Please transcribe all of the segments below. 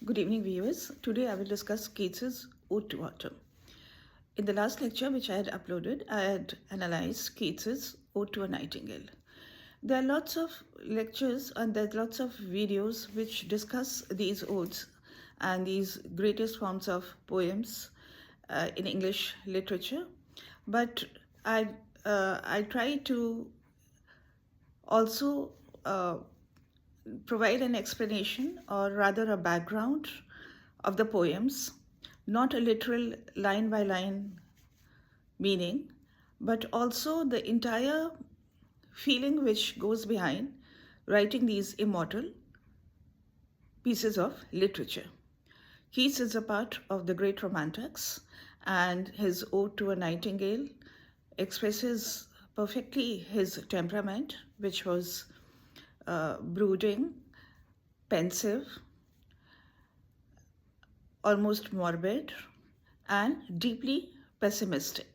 Good evening, viewers. Today I will discuss Keats's Ode to Autumn. In the last lecture which I had uploaded, I had analyzed Keats's Ode to a Nightingale. There are lots of lectures and there are lots of videos which discuss these odes and these greatest forms of poems in English literature. But I try to also provide an explanation, or rather a background of the poems, not a literal line by line meaning, but also the entire feeling which goes behind writing these immortal pieces of literature. Keats is a part of the great Romantics, and his Ode to a Nightingale expresses perfectly his temperament, which was brooding, pensive, almost morbid, and deeply pessimistic.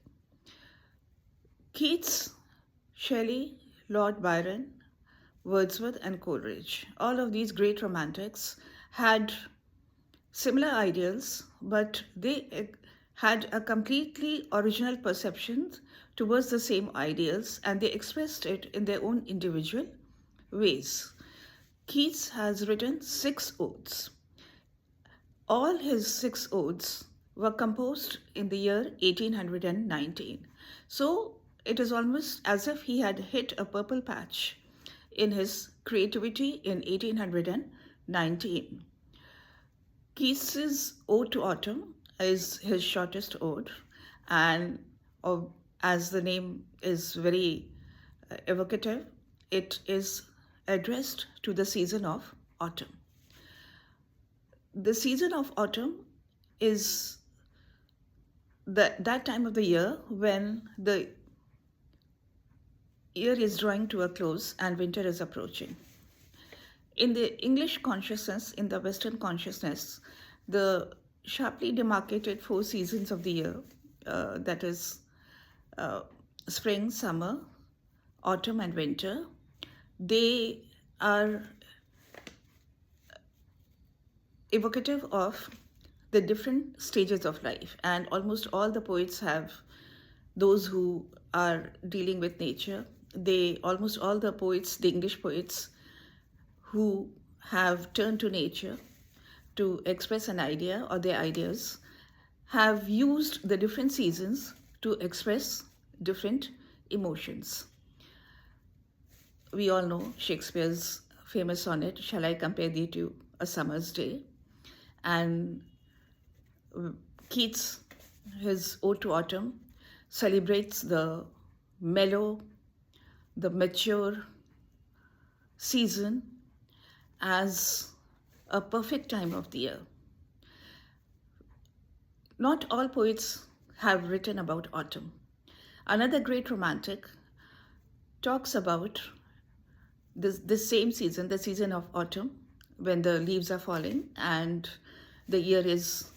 Keats, Shelley, Lord Byron, Wordsworth, and Coleridge, all of these great Romantics had similar ideals, but they had a completely original perception towards the same ideals, and they expressed it in their own individual ways. Keats has written 6 odes. All his 6 odes were composed in the year 1819. So it is almost as if he had hit a purple patch in his creativity in 1819. Keats's Ode to Autumn is his shortest ode, and as the name is very evocative, it is addressed to the season of autumn. The season of autumn is that time of the year when the year is drawing to a close and winter is approaching. In the English consciousness, in the Western consciousness, the sharply demarcated 4 seasons of the year, that is spring, summer, autumn, and winter, they are evocative of the different stages of life, and almost all the poets have, those who are dealing with nature, almost all the poets, the English poets who have turned to nature to express an idea or their ideas, have used the different seasons to express different emotions. We all know Shakespeare's famous sonnet, "Shall I compare thee to a summer's day?" And Keats, his Ode to Autumn, celebrates the mellow, the mature season as a perfect time of the year. Not all poets have written about autumn. Another great Romantic talks about this same season, the season of autumn, when the leaves are falling and the year is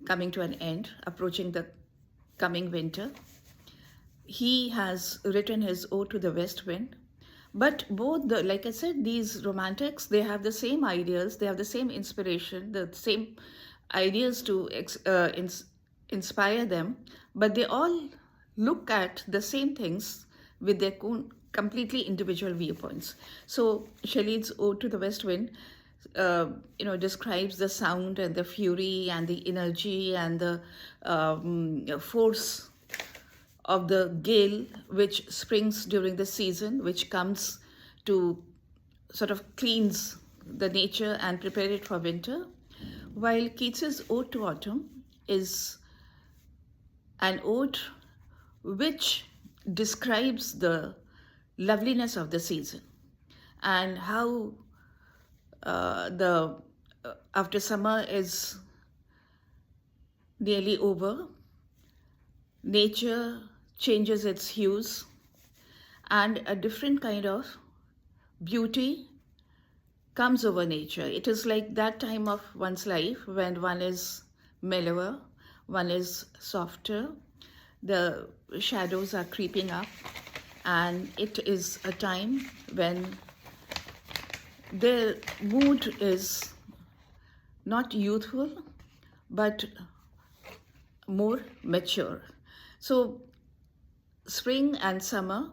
coming to an end, approaching the coming winter. He has written his Ode to the West Wind. But both, like I said, these Romantics, they have the same ideals, they have the same inspiration, the same ideas to inspire them, but they all look at the same things with their own completely individual viewpoints. So Shelley's Ode to the West Wind, describes the sound and the fury and the energy and the force of the gale which springs during the season, which comes to sort of cleanse the nature and prepare it for winter, while Keats's Ode to Autumn is an ode which describes the loveliness of the season and how after summer is nearly over, nature changes its hues and a different kind of beauty comes over nature. It is like that time of one's life when one is mellower, one is softer, the shadows are creeping up, and it is a time when their mood is not youthful, but more mature. So, spring and summer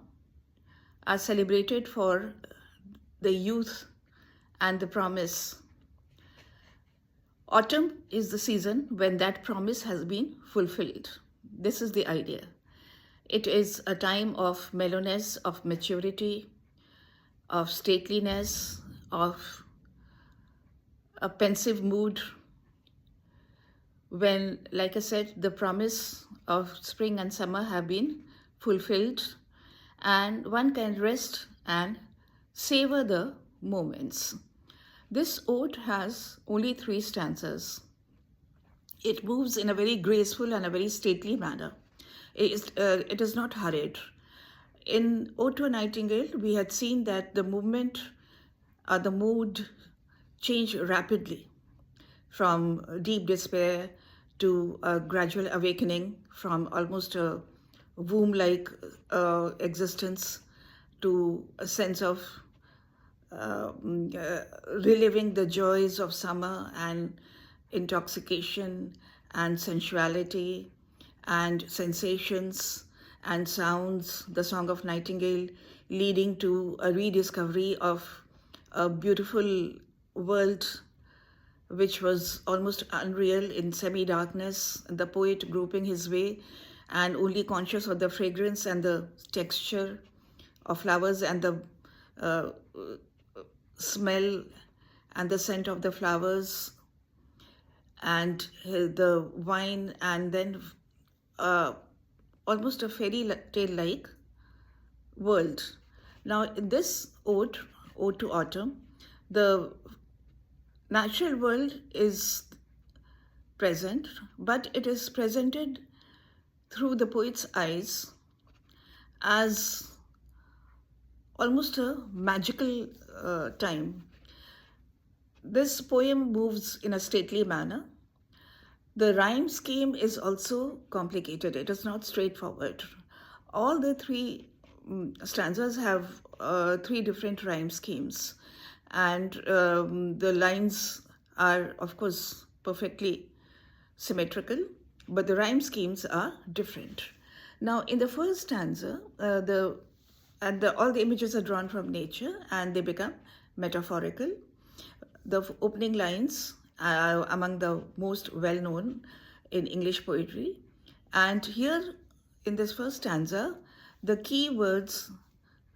are celebrated for the youth and the promise. Autumn is the season when that promise has been fulfilled. This is the idea. It is a time of mellowness, of maturity, of stateliness, of a pensive mood, when, like I said, the promise of spring and summer have been fulfilled, and one can rest and savor the moments. This ode has only 3 stanzas. It moves in a very graceful and a very stately manner. It is not hurried. In Ode to a Nightingale, we had seen that the movement or the mood changed rapidly from deep despair to a gradual awakening, from almost a womb-like existence to a sense of reliving the joys of summer and intoxication and sensuality and sensations and sounds, the Song of Nightingale, leading to a rediscovery of a beautiful world which was almost unreal in semi-darkness, the poet groping his way and only conscious of the fragrance and the texture of flowers and the uh, smell and the scent of the flowers and the wine, and then almost a fairy tale-like world. Now, in this ode to autumn, the natural world is present, but it is presented through the poet's eyes as almost a magical time. This poem moves in a stately manner. The rhyme scheme is also complicated. It is not straightforward. All the 3 stanzas have 3 different rhyme schemes, and the lines are, of course, perfectly symmetrical, but the rhyme schemes are different. Now, in the first stanza, all the images are drawn from nature and they become metaphorical. The opening lines are among the most well-known in English poetry. And here, in this first stanza, the key words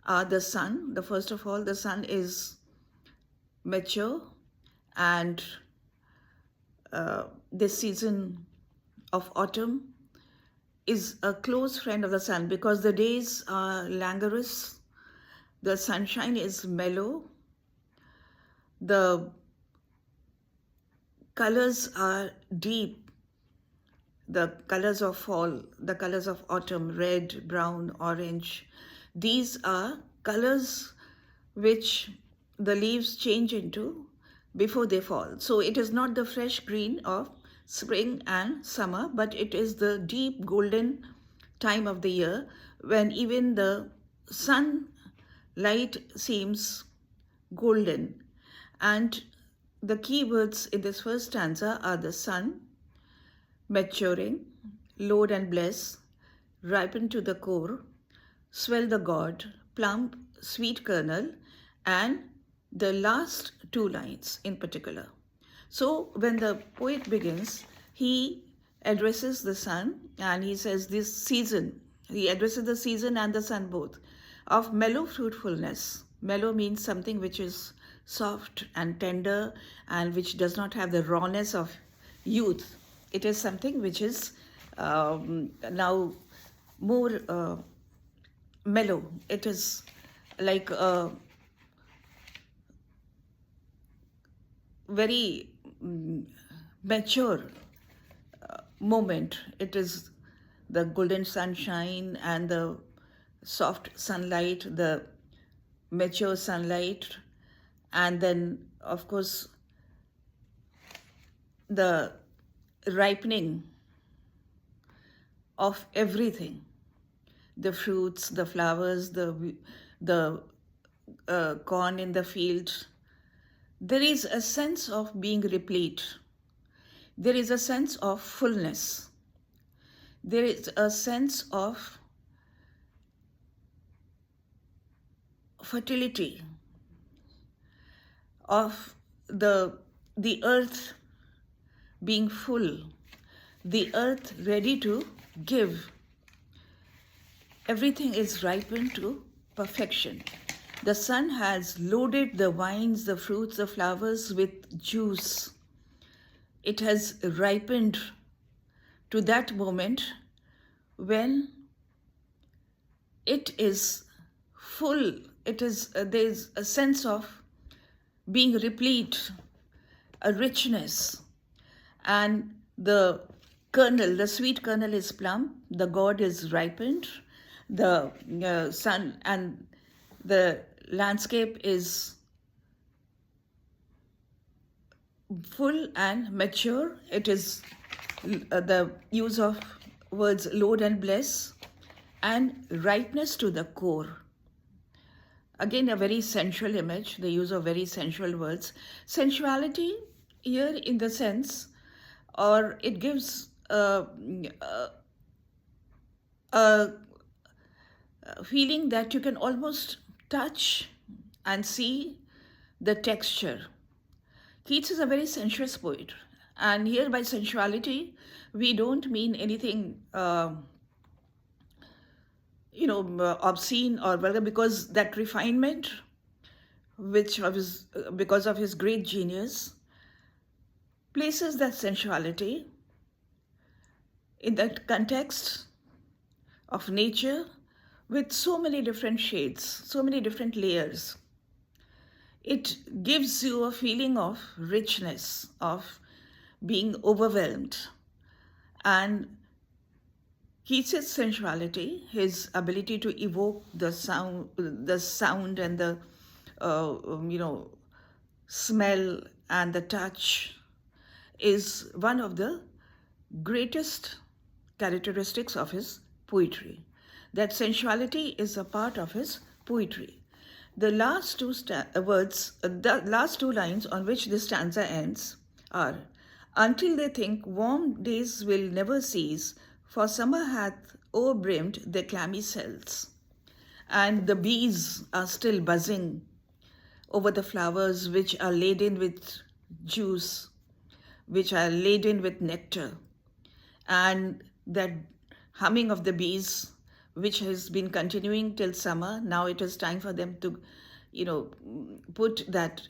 are the sun. First of all, the sun is mature, and this season of autumn is a close friend of the sun because the days are languorous, the sunshine is mellow, the colors are deep, the colors of fall, the colors of autumn, red, brown, orange. These are colors which the leaves change into before they fall. So it is not the fresh green of spring and summer, but it is the deep golden time of the year when even the sunlight seems golden. And the key words in this first stanza are the sun, maturing, load and bless, ripen to the core, swell the god, plump, sweet kernel, and the last 2 lines in particular. So when the poet begins, he addresses the sun and he says this season, he addresses the season and the sun both, of mellow fruitfulness. Mellow means something which is soft and tender and which does not have the rawness of youth. It is something which is now more mellow. It is like a very mature moment. It is the golden sunshine and the soft sunlight, the mature sunlight, and then, of course, the ripening of everything, the fruits, the flowers, the corn in the field, there is a sense of being replete. There is a sense of fullness. There is a sense of fertility, of the earth being full, the earth ready to give. Everything is ripened to perfection. The sun has loaded the vines, the fruits, the flowers with juice. It has ripened to that moment when it is full. It is there's a sense of being replete, a richness, and the kernel, the sweet kernel is plump, the gourd is ripened, the sun and the landscape is full and mature. It is the use of words load and bless, and ripeness to the core. Again, a very sensual image, the use of very sensual words. Sensuality here in the sense, or it gives a feeling that you can almost touch and see the texture. Keats is a very sensuous poet, and here by sensuality, we don't mean anything obscene or vulgar, because that refinement, which was because of his great genius, places that sensuality in that context of nature with so many different shades, so many different layers. It gives you a feeling of richness, of being overwhelmed. And Keats' sensuality, his ability to evoke the sound and the smell and the touch, is one of the greatest characteristics of his poetry. That sensuality is a part of his poetry. The last the last two lines on which this stanza ends are, "Until they think warm days will never cease, for summer hath o'erbrimmed their clammy cells." And the bees are still buzzing over the flowers which are laden with juice, which are laden with nectar. And that humming of the bees, which has been continuing till summer, now it is time for them to, put that,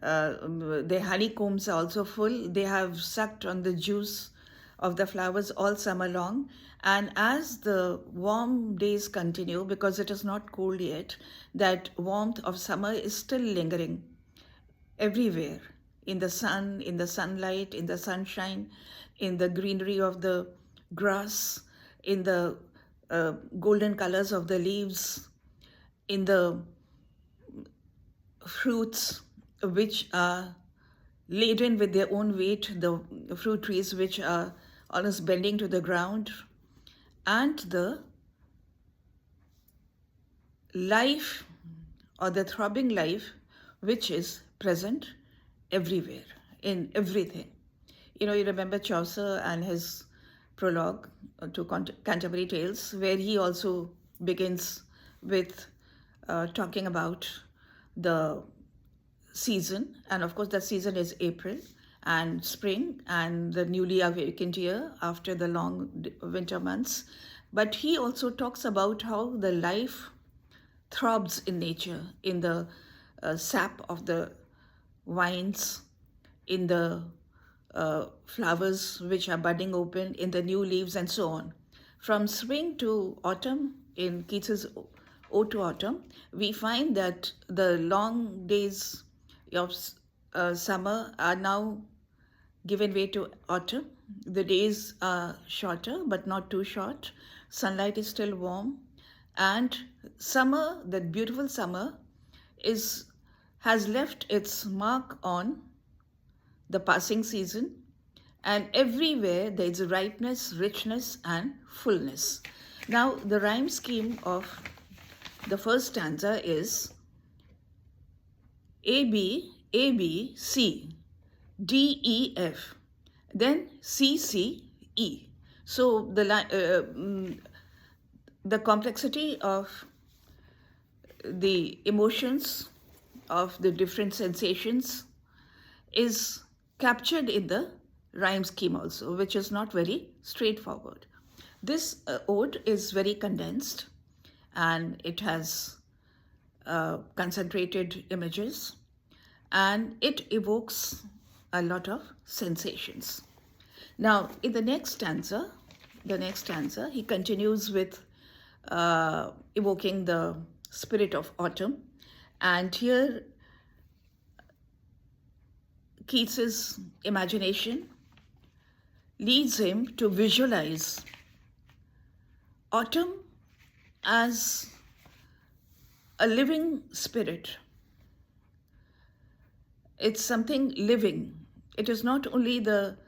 their honeycombs are also full. They have sucked on the juice of the flowers all summer long. And as the warm days continue, because it is not cold yet, that warmth of summer is still lingering everywhere, in the sun, in the sunlight, in the sunshine, in the greenery of the grass, in the golden colors of the leaves, in the fruits which are laden with their own weight, the fruit trees which are almost bending to the ground, and the life or the throbbing life which is present everywhere, in everything. You remember Chaucer and his prologue to Canterbury Tales, where he also begins with talking about the season. And of course, that season is April and spring and the newly awakened year after the long winter months. But he also talks about how the life throbs in nature, in the sap of the vines, in the flowers which are budding open, in the new leaves, and so on. From spring to autumn, in Keats's Ode to Autumn, we find that the long days of summer are now given way to autumn. The days are shorter, but not too short. Sunlight is still warm. And summer, that beautiful summer, has left its mark on the passing season, and everywhere there is ripeness, richness, and fullness. Now, the rhyme scheme of the first stanza is: AB A, B, C, D, E, F, then C, C, E. So the complexity of the emotions, of the different sensations, is captured in the rhyme scheme also, which is not very straightforward. This ode is very condensed, and it has concentrated images, and it evokes a lot of sensations. Now, in the next stanza, he continues with evoking the spirit of autumn, and here Keats's imagination leads him to visualize autumn as a living spirit. It's something living. It is not only the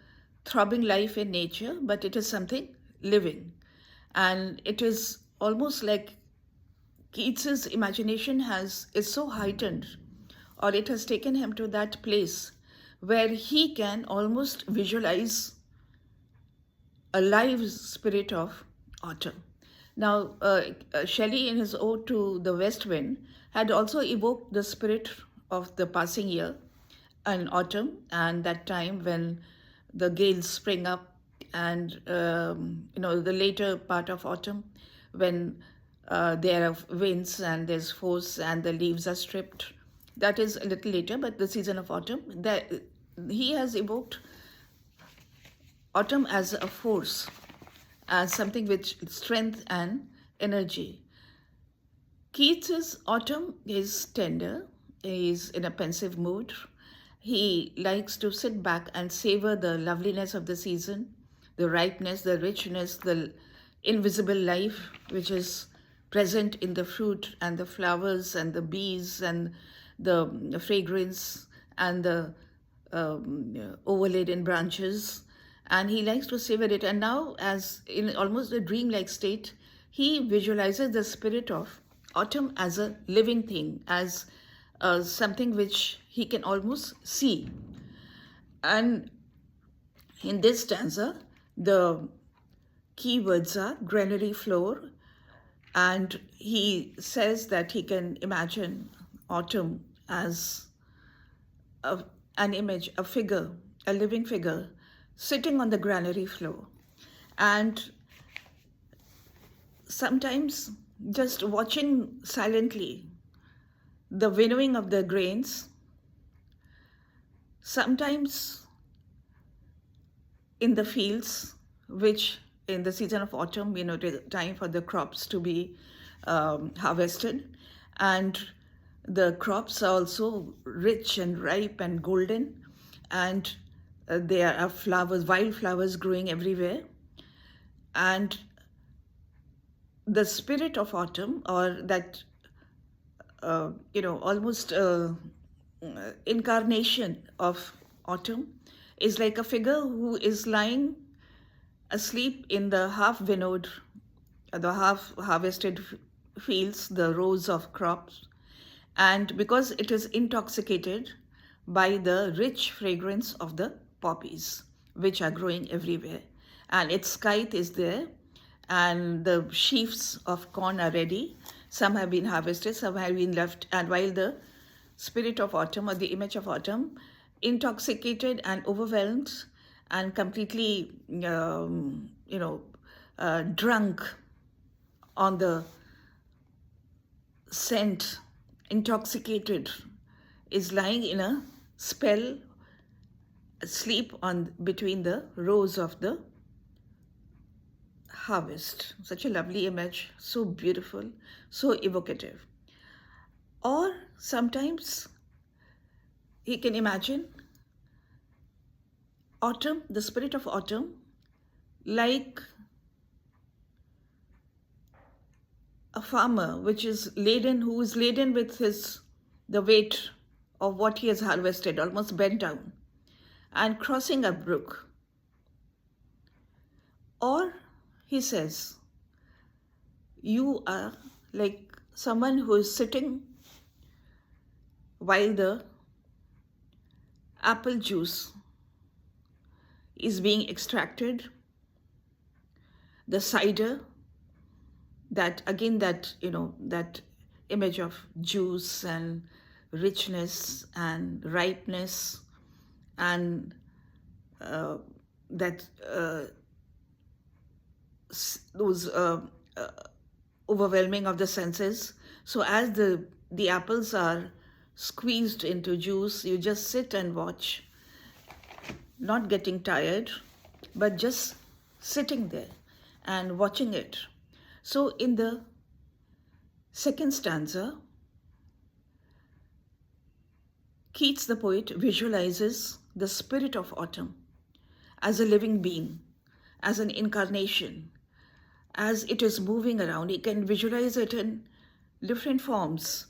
throbbing life in nature, but it is something living. And it is almost like Keats's imagination is so heightened, or it has taken him to that place where he can almost visualize a live spirit of autumn. Now, Shelley, in his ode to the West Wind, had also evoked the spirit of the passing year and autumn, and that time when the gales spring up, and the later part of autumn, when there are winds and there's force and the leaves are stripped. That is a little later, but the season of autumn, that he has evoked autumn as a force, as something with strength and energy. Keats's autumn is tender. He is in a pensive mood. He likes to sit back and savor the loveliness of the season, the ripeness, the richness, the invisible life which is present in the fruit and the flowers and the bees and the fragrance and the overladen branches. And he likes to savor it. And now, as in almost a dreamlike state, he visualizes the spirit of autumn as a living thing, as something which he can almost see. And in this stanza, the key words are granary floor, and he says that he can imagine autumn as an image, a figure, a living figure, sitting on the granary floor. And sometimes just watching silently the winnowing of the grains, sometimes in the fields, which in the season of autumn, it is time for the crops to be harvested. And the crops are also rich and ripe and golden. And there are flowers, wildflowers growing everywhere. And the spirit of autumn, or that, almost incarnation of autumn, is like a figure who is lying asleep in the half-winnowed, the half-harvested fields, the rows of crops. And because it is intoxicated by the rich fragrance of the poppies, which are growing everywhere. And its scythe is there, and the sheaves of corn are ready. Some have been harvested, some have been left. And while the spirit of autumn, or the image of autumn, intoxicated and overwhelmed and completely, drunk on the scent, intoxicated, is lying in a spell, asleep on between the rows of the harvest. Such a lovely image, so beautiful, so evocative. Or sometimes he can imagine autumn, the spirit of autumn, like a farmer who is laden with the weight of what he has harvested, almost bent down, and crossing a brook. Or he says, you are like someone who is sitting while the apple juice is being extracted, the cider, that again, that that image of juice and richness and ripeness, and uh, that those uh, overwhelming of the senses. So as the apples are squeezed into juice, you just sit and watch, not getting tired, but just sitting there and watching it. So in the second stanza, Keats the poet visualizes the spirit of autumn as a living being, as an incarnation, as it is moving around. He can visualize it in different forms.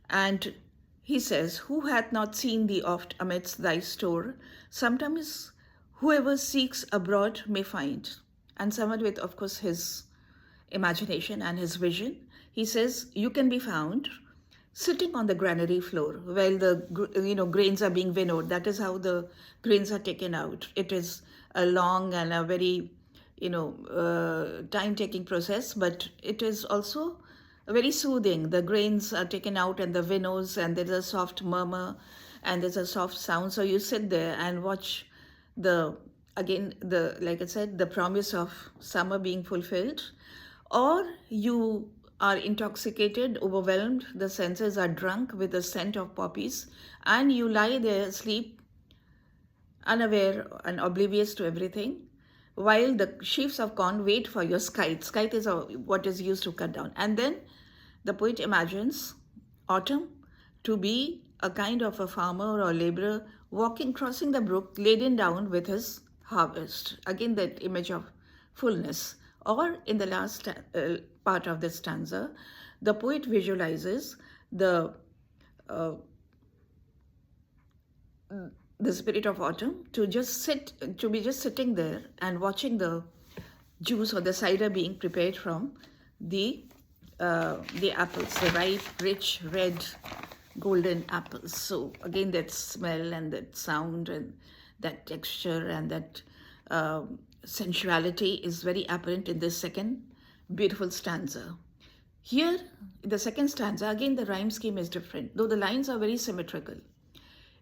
And he says, "Who hath not seen thee oft amidst thy store? Sometimes whoever seeks abroad may find." And someone with, of course, his imagination and his vision, he says, "You can be found sitting on the granary floor while the grains are being winnowed." That is how the grains are taken out. It is a long and a very time-taking process, but it is also very soothing. The grains are taken out and the winnows, and there's a soft murmur and there's a soft sound. So you sit there and watch the again the like I said, the promise of summer being fulfilled, or you are intoxicated, overwhelmed, the senses are drunk with the scent of poppies, and you lie there asleep, unaware and oblivious to everything, while the sheaves of corn wait for your scythe. Scythe is what is used to cut down. And then the poet imagines autumn to be a kind of a farmer or laborer walking, crossing the brook, laden down with his harvest. Again, that image of fullness. Or in the last part of the stanza, the poet visualizes uh, the spirit of autumn to be just sitting there and watching the juice or the cider being prepared from the apples, the ripe, rich, red, golden apples. So again, that smell and that sound and that texture and that sensuality is very apparent in this second beautiful stanza. Here, the second stanza, again the rhyme scheme is different, though the lines are very symmetrical.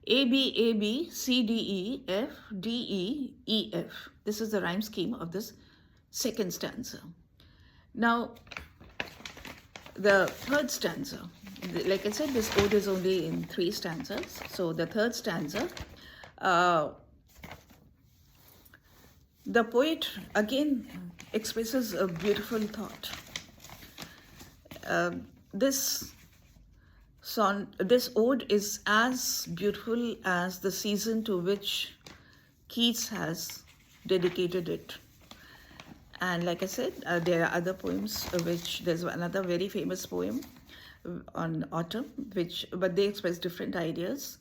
A, B, A, B, C, D, E, F, D, E, E, F. This is the rhyme scheme of this second stanza. Now, the third stanza, like I said, this ode is only in 3 stanzas. So the third stanza, the poet again expresses a beautiful thought. This ode is as beautiful as the season to which Keats has dedicated it. And like I said, there are other poems, which there's another very famous poem on autumn, but they express different ideas.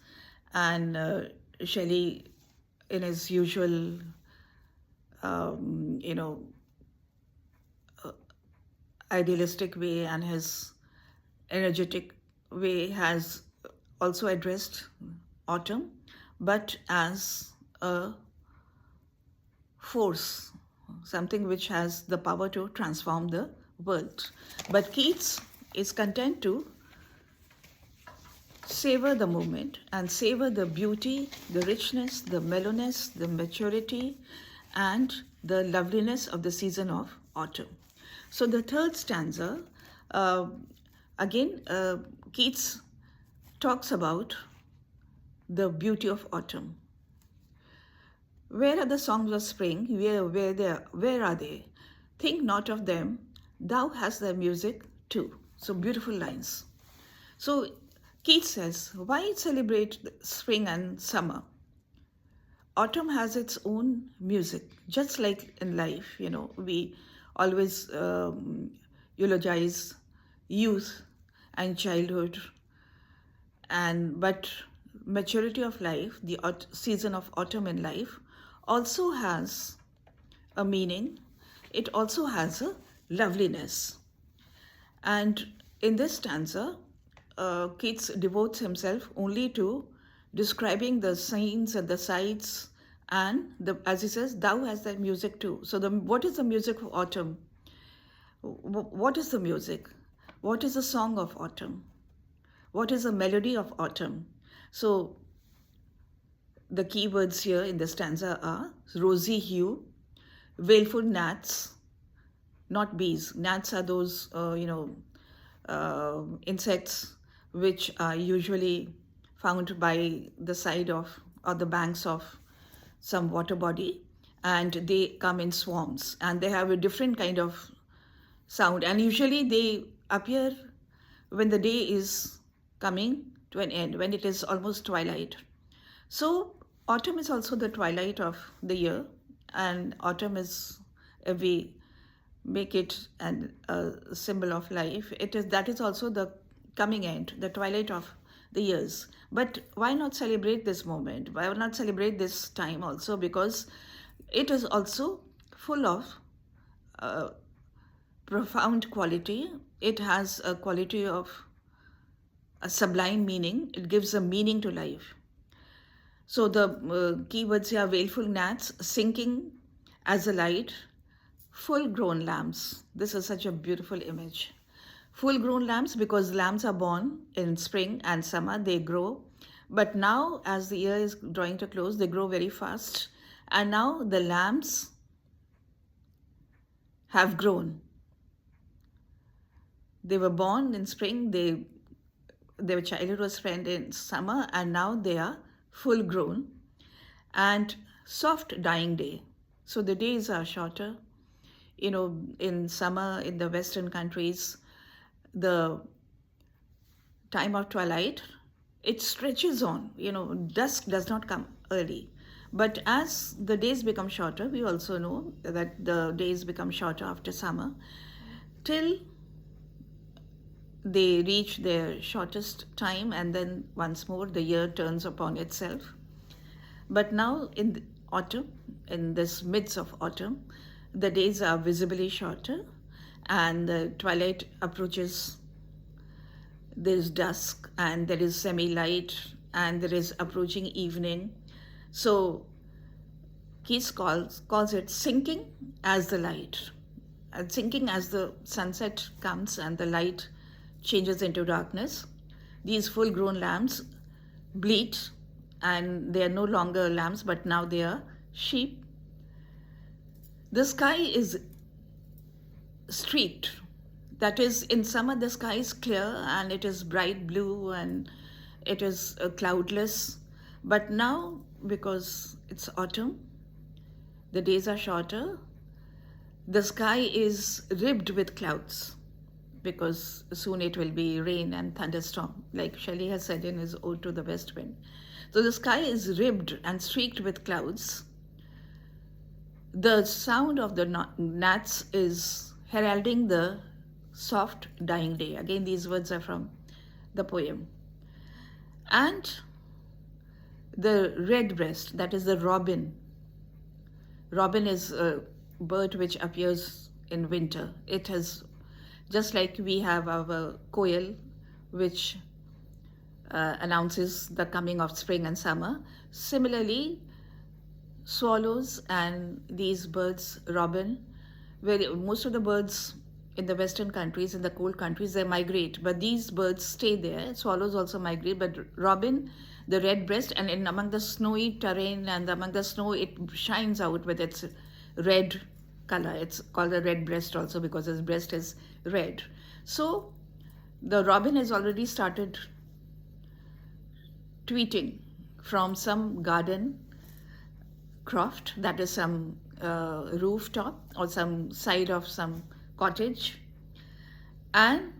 And Shelley, in his usual, idealistic way and his energetic way, has also addressed autumn, but as a force, something which has the power to transform the world. But Keats is content to savor the moment and savor the beauty, the richness, the mellowness, the maturity, and the loveliness of the season of autumn. So the third stanza, again, Keats talks about the beauty of autumn. Where are the songs of spring? Where are they? Think not of them. Thou hast their music too. So beautiful lines. So Keats says, why celebrate spring and summer? Autumn has its own music, just like in life. We always eulogize youth and childhood, but maturity of life, the season of autumn in life, also has a meaning. It also has a loveliness. And in this stanza, Keats devotes himself only to describing the scenes and the sights, and as he says, thou has that music too. So what is the music of autumn? What is the music? What is the song of autumn? What is the melody of autumn? So the key words here in the stanza are rosy hue, wailful gnats, not bees. Gnats are those, insects which are usually found by the side of or the banks of some water body, and they come in swarms and they have a different kind of sound, and usually they appear when the day is coming to an end, when it is almost twilight. So autumn is also the twilight of the year, and autumn is, if we make it a symbol of life, that is also the coming end, the twilight of the years. But why not celebrate this moment? Why not celebrate this time also? Because it is also full of profound quality. It has a quality of a sublime meaning. It gives a meaning to life. So the keywords here: wailful gnats, sinking as a light, full-grown lambs. This is such a beautiful image. Full-grown lambs, because lambs are born in spring and summer, they grow. But now, as the year is drawing to close, they grow very fast. And now the lambs have grown. They were born in spring, their childhood was spent in summer, and now they are full grown and soft dying day. So the days are shorter. In summer in the Western countries, the time of twilight, it stretches on. Dusk does not come early. But as the days become shorter, we also know that the days become shorter after summer till they reach their shortest time, and then once more the year turns upon itself. But now in the autumn, in this midst of autumn, the days are visibly shorter and the twilight approaches. There is dusk and there is semi-light and there is approaching evening. So Keats calls it sinking as the light. And sinking as the sunset comes and the light changes into darkness. These full-grown lambs bleat, and they are no longer lambs, but now they are sheep. The sky is streaked. That is, in summer the sky is clear and it is bright blue and it is cloudless. But now, because it's autumn, the days are shorter, the sky is ribbed with clouds, because soon it will be rain and thunderstorm, like Shelley has said in his Ode to the West Wind. So the sky is ribbed and streaked with clouds. The sound of the gnats is heralding the soft dying day. Again, these words are from the poem. And the redbreast, that is the robin. Robin is a bird which appears in winter. It has, just like we have our koel, which announces the coming of spring and summer. Similarly, swallows and these birds, robin, where most of the birds in the Western countries, in the cold countries, they migrate, but these birds stay there. Swallows also migrate, but robin, the redbreast, and among the snowy terrain and among the snow, it shines out with its red color. It's called the redbreast also because its breast is red. So the robin has already started tweeting from some garden croft, that is some rooftop or some side of some cottage. And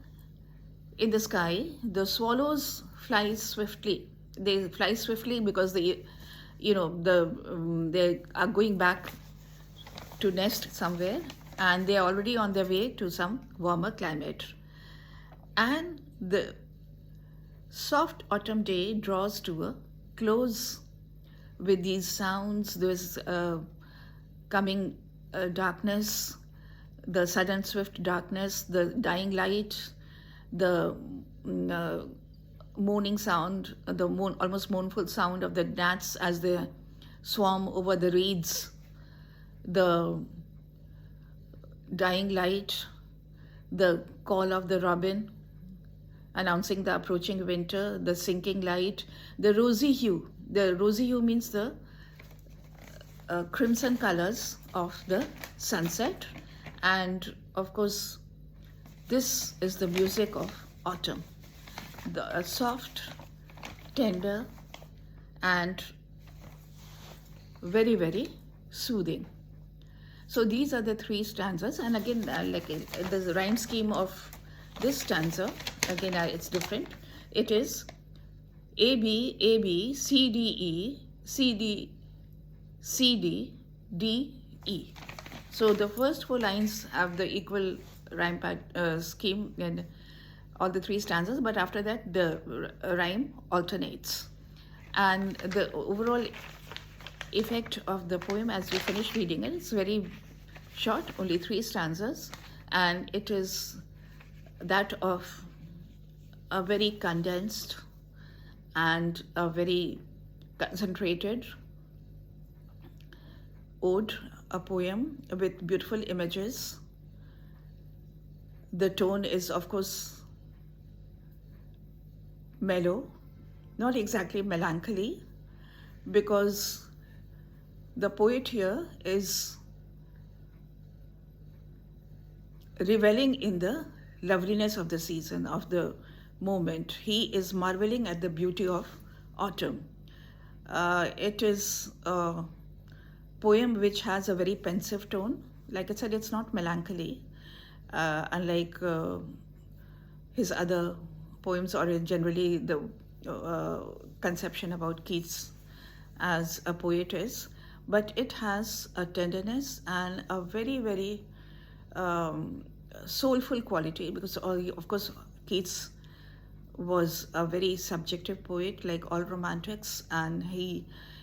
in the sky, the swallows fly swiftly. They fly swiftly because they are going back to nest somewhere, and they are already on their way to some warmer climate. And the soft autumn day draws to a close with these sounds. There's coming darkness, the sudden swift darkness, the dying light, the moaning sound, the almost mournful sound of the gnats as they swarm over the reeds, the dying light, the call of the robin announcing the approaching winter, the sinking light, the rosy hue. The rosy hue means the crimson colors of the sunset. And of course, this is the music of autumn. The soft, tender, and very, very soothing. So these are the three stanzas. And again, the rhyme scheme of this stanza, again, it's different. It is A, B, A, B, C, D, E, C, D, C, D, D, E. So the first four lines have the equal rhyme scheme in all the three stanzas, but after that the rhyme alternates. And the overall effect of the poem as we finish reading it, it's very short, only three stanzas, and it is that of a very condensed and a very concentrated ode, a poem with beautiful images. The tone is, of course, mellow, not exactly melancholy, because the poet here is reveling in the loveliness of the season, of the moment. He is marveling at the beauty of autumn. It is a poem which has a very pensive tone. Like I said, it's not melancholy, unlike his other poems, or generally the conception about Keats as a poet is. But it has a tenderness and a very, very soulful quality, because of course Keats was a very subjective poet, like all romantics, and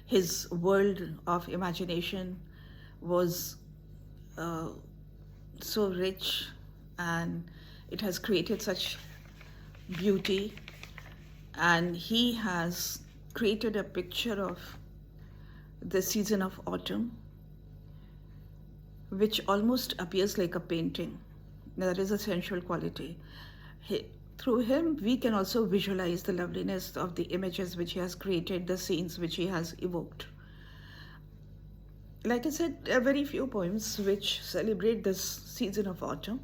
his world of imagination was so rich, and it has created such beauty, and he has created a picture of the season of autumn which almost appears like a painting. There is a sensual quality. Through him, we can also visualize the loveliness of the images which he has created, the scenes which he has evoked. Like I said, there are very few poems which celebrate this season of autumn.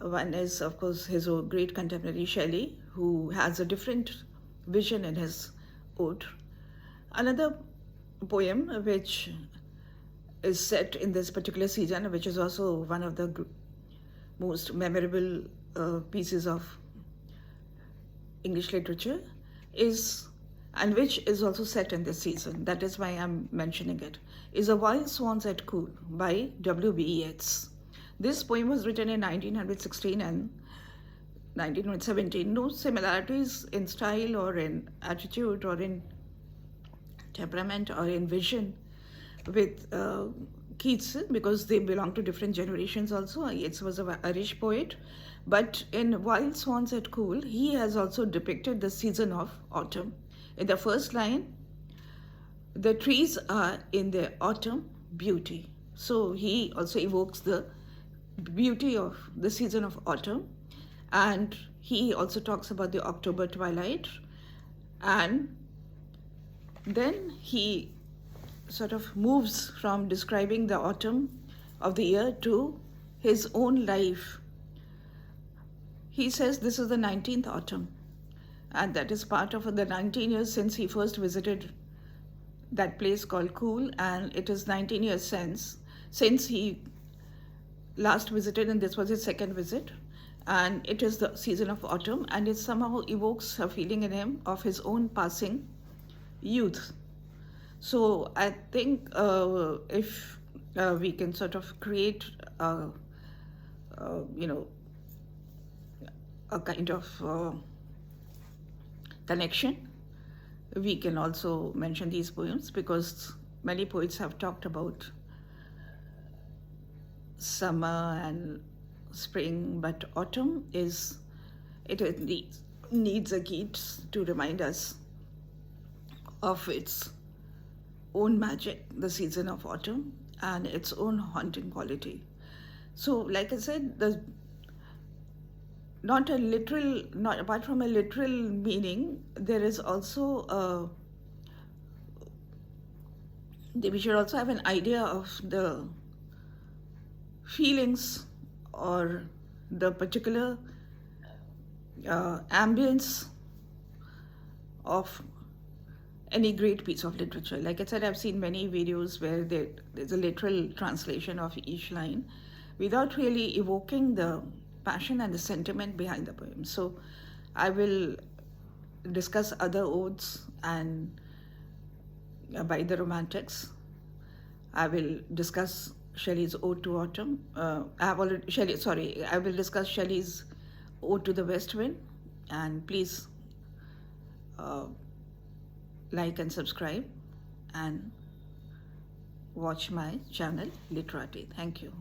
One is, of course, his great contemporary Shelley, who has a different vision in his ode. Another poem which is set in this particular season, which is also one of the most memorable pieces of English literature, and which is also set in this season, that is why I'm mentioning it, is A Wild Swans at Cool by W.B. Yeats. This poem was written in 1916 and 1917. No similarities in style or in attitude or in temperament or in vision with Keats, because they belong to different generations also. Yeats was an Irish poet, but in Wild Swans at Cool, he has also depicted the season of autumn. In the first line, the trees are in their autumn beauty. So he also evokes the beauty of the season of autumn, and he also talks about the October twilight, and then he sort of moves from describing the autumn of the year to his own life. He says this is the 19th autumn, and that is part of the 19 years since he first visited that place called Cool, and it is 19 years since he last visited, and this was his second visit, and it is the season of autumn, and it somehow evokes a feeling in him of his own passing youth. So I think if we can sort of create a kind of connection, we can also mention these poems, because many poets have talked about summer and spring, but autumn is the needs a Keats to remind us of its own magic, the season of autumn, and its own haunting quality. So, like I said, the not a literal, not apart from a literal meaning, there is also we should also have an idea of the feelings or the particular ambience of any great piece of literature. Like I said, I've seen many videos where there's a literal translation of each line without really evoking the passion and the sentiment behind the poem. So I will discuss other odes and by the Romantics. I will discuss Shelley's Ode to Autumn. I have already Shelley. Sorry, I will discuss Shelley's Ode to the West Wind, and please uh, like and subscribe and watch my channel Literati. Thank you.